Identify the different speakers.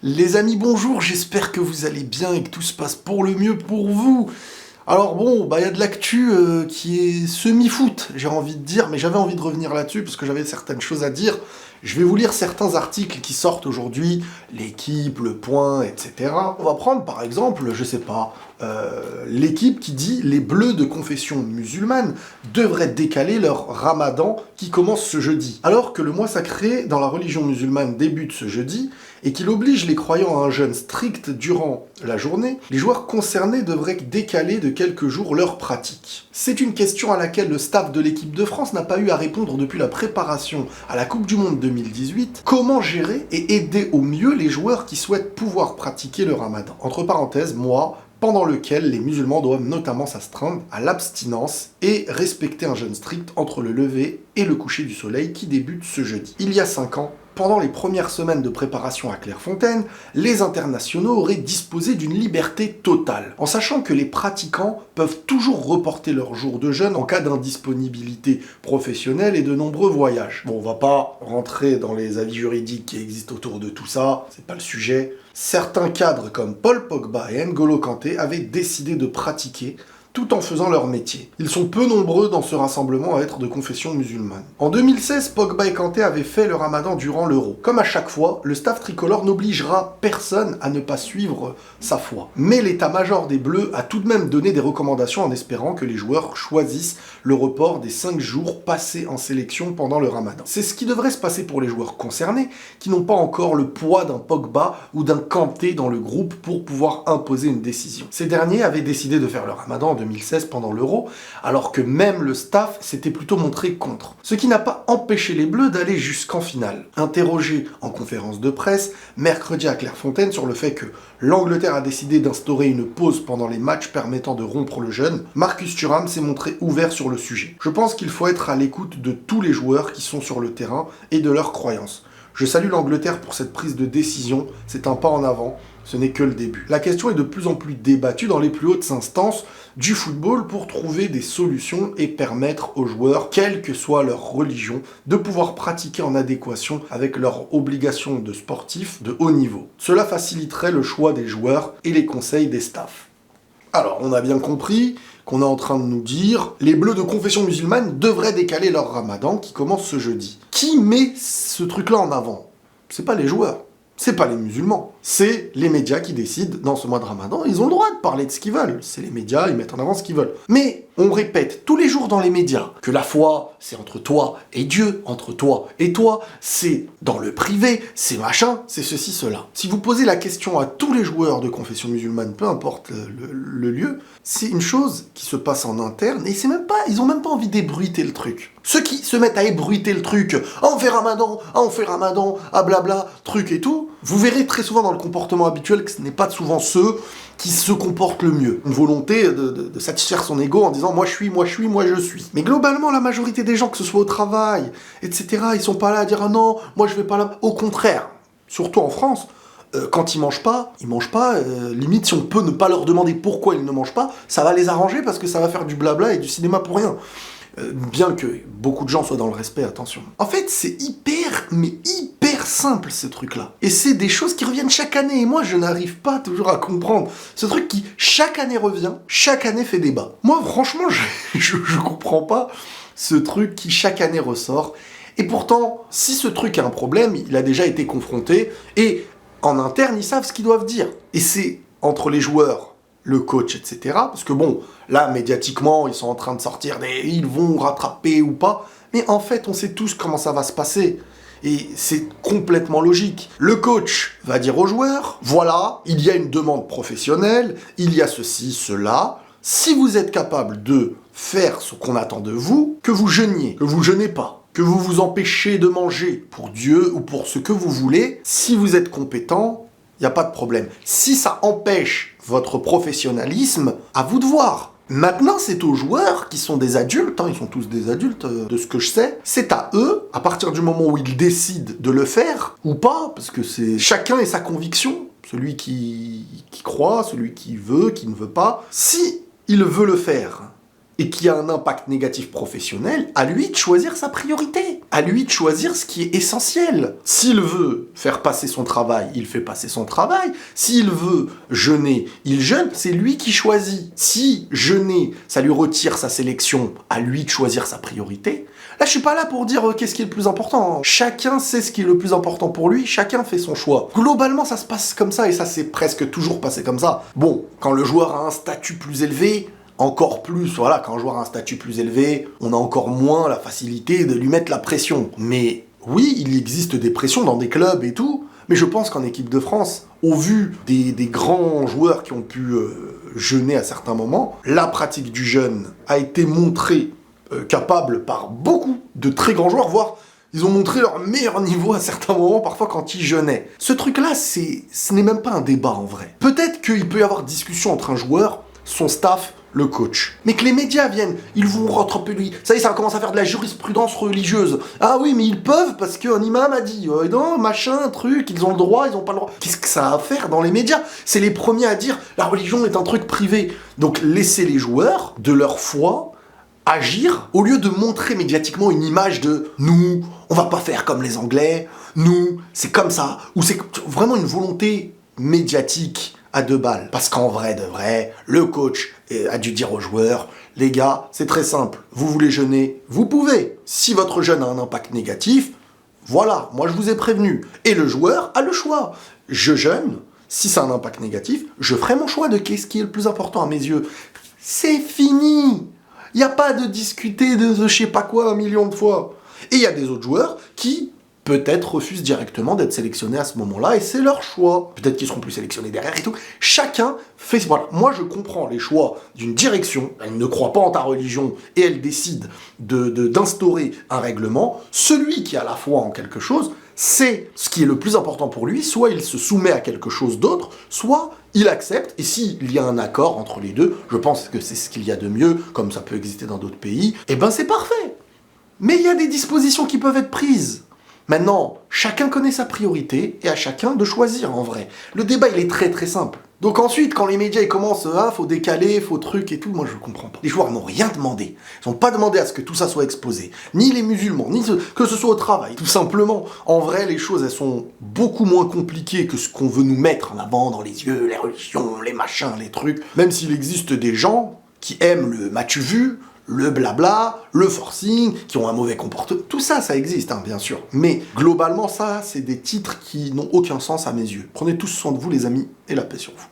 Speaker 1: Les amis, bonjour, j'espère que vous allez bien et que tout se passe pour le mieux pour vous. Alors bon, il y a de l'actu qui est semi-foot, j'ai envie de dire, mais j'avais envie de revenir là-dessus parce que j'avais certaines choses à dire. Je vais vous lire certains articles qui sortent aujourd'hui, l'équipe, le point, etc. On va prendre par exemple, je sais pas, l'équipe qui dit les Bleus de confession musulmane devraient décaler leur ramadan qui commence ce jeudi. Alors que le mois sacré dans la religion musulmane débute ce jeudi et qu'il oblige les croyants à un jeûne strict durant la journée, les joueurs concernés devraient décaler de quelques jours leur pratique. C'est une question à laquelle le staff de l'équipe de France n'a pas eu à répondre depuis la préparation à la Coupe du Monde 2018. Comment gérer et aider au mieux les joueurs qui souhaitent pouvoir pratiquer le ramadan? Entre parenthèses, moi, pendant lequel les musulmans doivent notamment s'astreindre à l'abstinence et respecter un jeûne strict entre le lever et le coucher du soleil qui débute ce jeudi. Il y a 5 ans, pendant les premières semaines de préparation à Clairefontaine, les internationaux auraient disposé d'une liberté totale, en sachant que les pratiquants peuvent toujours reporter leur jour de jeûne en cas d'indisponibilité professionnelle et de nombreux voyages. Bon, on va pas rentrer dans les avis juridiques qui existent autour de tout ça, c'est pas le sujet. Certains cadres comme Paul Pogba et N'Golo Kanté avaient décidé de pratiquer tout en faisant leur métier. Ils sont peu nombreux dans ce rassemblement à être de confession musulmane. En 2016, Pogba et Kanté avaient fait le ramadan durant l'Euro. Comme à chaque fois, le staff tricolore n'obligera personne à ne pas suivre sa foi. Mais l'état-major des Bleus a tout de même donné des recommandations en espérant que les joueurs choisissent le report des 5 jours passés en sélection pendant le ramadan. C'est ce qui devrait se passer pour les joueurs concernés, qui n'ont pas encore le poids d'un Pogba ou d'un Kanté dans le groupe pour pouvoir imposer une décision. Ces derniers avaient décidé de faire le ramadan en 2016 pendant l'Euro, alors que même le staff s'était plutôt montré contre. Ce qui n'a pas empêché les Bleus d'aller jusqu'en finale. Interrogé en conférence de presse, mercredi à Clairefontaine sur le fait que l'Angleterre a décidé d'instaurer une pause pendant les matchs permettant de rompre le jeûne, Marcus Thuram s'est montré ouvert sur le sujet. Je pense qu'il faut être à l'écoute de tous les joueurs qui sont sur le terrain et de leurs croyances. Je salue l'Angleterre pour cette prise de décision, c'est un pas en avant, ce n'est que le début. La question est de plus en plus débattue dans les plus hautes instances du football pour trouver des solutions et permettre aux joueurs, quelle que soit leur religion, de pouvoir pratiquer en adéquation avec leurs obligations de sportifs de haut niveau. Cela faciliterait le choix des joueurs et les conseils des staffs. Alors, on a bien compris qu'on est en train de nous dire les Bleus de confession musulmane devraient décaler leur ramadan qui commence ce jeudi. Qui met ce truc-là en avant? C'est pas les joueurs. C'est pas les musulmans, c'est les médias qui décident dans ce mois de Ramadan. Ils ont le droit de parler de ce qu'ils veulent. C'est les médias, ils mettent en avant ce qu'ils veulent. Mais on répète tous les jours dans les médias que la foi, c'est entre toi et Dieu, entre toi et toi, c'est dans le privé, c'est machin, c'est ceci, cela. Si vous posez la question à tous les joueurs de confession musulmane, peu importe le lieu, c'est une chose qui se passe en interne et c'est même pas, ils ont même pas envie d'ébruiter le truc. Ceux qui se mettent à ébruiter le truc, ah on fait Ramadan, ah blabla, truc et tout, vous verrez très souvent dans le comportement habituel que ce n'est pas souvent ceux qui se comportent le mieux. Une volonté de satisfaire son ego en disant moi je suis. Mais globalement, la majorité des gens, que ce soit au travail, etc., ils sont pas là à dire ah non, moi je vais pas là. Au contraire, surtout en France, quand ils mangent pas, limite si on peut ne pas leur demander pourquoi ils ne mangent pas, ça va les arranger parce que ça va faire du blabla et du cinéma pour rien. Bien que beaucoup de gens soient dans le respect, attention. En fait, c'est hyper simple, ce truc-là. Et c'est des choses qui reviennent chaque année, et moi, je n'arrive pas toujours à comprendre. Ce truc qui, chaque année revient, chaque année fait débat. Moi, franchement, je comprends pas ce truc qui, chaque année, ressort. Et pourtant, si ce truc a un problème, il a déjà été confronté, et en interne, ils savent ce qu'ils doivent dire. Et c'est entre les joueurs, le coach, etc. Parce que bon, là, médiatiquement, ils sont en train de sortir ils vont rattraper ou pas. Mais en fait, on sait tous comment ça va se passer. Et c'est complètement logique. Le coach va dire aux joueurs, voilà, il y a une demande professionnelle, il y a ceci, cela. Si vous êtes capable de faire ce qu'on attend de vous, que vous jeûniez, que vous jeûnez pas, que vous vous empêchez de manger pour Dieu ou pour ce que vous voulez, si vous êtes compétent, il n'y a pas de problème. Si ça empêche votre professionnalisme, à vous de voir. Maintenant, c'est aux joueurs qui sont des adultes, ils sont tous des adultes de ce que je sais, c'est à eux, à partir du moment où ils décident de le faire, ou pas, parce que c'est chacun et sa conviction, celui qui croit, celui qui veut, qui ne veut pas. Si il veut le faire, et qui a un impact négatif professionnel, à lui de choisir sa priorité, à lui de choisir ce qui est essentiel. S'il veut faire passer son travail, il fait passer son travail. S'il veut jeûner, il jeûne, c'est lui qui choisit. Si jeûner, ça lui retire sa sélection, à lui de choisir sa priorité. Là, je suis pas là pour dire qu'est-ce qui est le plus important. Chacun sait ce qui est le plus important pour lui, chacun fait son choix. Globalement, ça se passe comme ça, et ça s'est presque toujours passé comme ça. Bon, quand le joueur a un statut plus élevé, encore plus, voilà, quand un joueur a un statut plus élevé, on a encore moins la facilité de lui mettre la pression. Mais oui, il existe des pressions dans des clubs et tout, mais je pense qu'en équipe de France, au vu des grands joueurs qui ont pu jeûner à certains moments, la pratique du jeûne a été montrée capable par beaucoup de très grands joueurs, voire ils ont montré leur meilleur niveau à certains moments, parfois quand ils jeûnaient. Ce truc-là, ce n'est même pas un débat en vrai. Peut-être qu'il peut y avoir discussion entre un joueur, son staff, le coach. Mais que les médias viennent, ils vont rattraper lui. Ça y est, ça commence à faire de la jurisprudence religieuse. Ah oui, mais ils peuvent parce qu'un imam a dit, non, machin, truc, ils ont le droit, ils ont pas le droit. Qu'est-ce que ça a à faire dans les médias? C'est les premiers à dire, la religion est un truc privé. Donc laissez les joueurs, de leur foi, agir, au lieu de montrer médiatiquement une image de « nous, on va pas faire comme les Anglais, nous, c'est comme ça », ou c'est vraiment une volonté médiatique à deux balles. Parce qu'en vrai de vrai, le coach a dû dire aux joueurs « les gars, c'est très simple, vous voulez jeûner, vous pouvez. Si votre jeûne a un impact négatif, voilà, moi je vous ai prévenu. » Et le joueur a le choix. Je jeûne, si ça a un impact négatif, je ferai mon choix de qu'est-ce qui est le plus important à mes yeux. C'est fini. Il n'y a pas de discuter de je sais pas quoi 1 million de fois. Et il y a des autres joueurs qui, peut-être, refusent directement d'être sélectionnés à ce moment-là, et c'est leur choix. Peut-être qu'ils seront plus sélectionnés derrière et tout. Chacun fait... Voilà, moi je comprends les choix d'une direction, elle ne croit pas en ta religion, et elle décide d'instaurer un règlement. Celui qui a la foi en quelque chose, c'est ce qui est le plus important pour lui, soit il se soumet à quelque chose d'autre, soit il accepte, et s'il y a un accord entre les deux, je pense que c'est ce qu'il y a de mieux, comme ça peut exister dans d'autres pays, et ben c'est parfait. Mais il y a des dispositions qui peuvent être prises. Maintenant, chacun connaît sa priorité, et à chacun de choisir en vrai. Le débat il est très très simple. Donc ensuite, quand les médias ils commencent, ah, faut décaler, faut truc et tout, moi je comprends pas. Les joueurs n'ont rien demandé. Ils n'ont pas demandé à ce que tout ça soit exposé. Ni les musulmans, ni que ce soit au travail. Tout simplement, en vrai, les choses elles sont beaucoup moins compliquées que ce qu'on veut nous mettre en avant dans les yeux, les religions, les machins, les trucs. Même s'il existe des gens qui aiment le m'as-tu vu, le blabla, le forcing, qui ont un mauvais comportement. Tout ça, ça existe, hein, bien sûr. Mais globalement, ça, c'est des titres qui n'ont aucun sens à mes yeux. Prenez tous soin de vous, les amis, et la paix sur vous.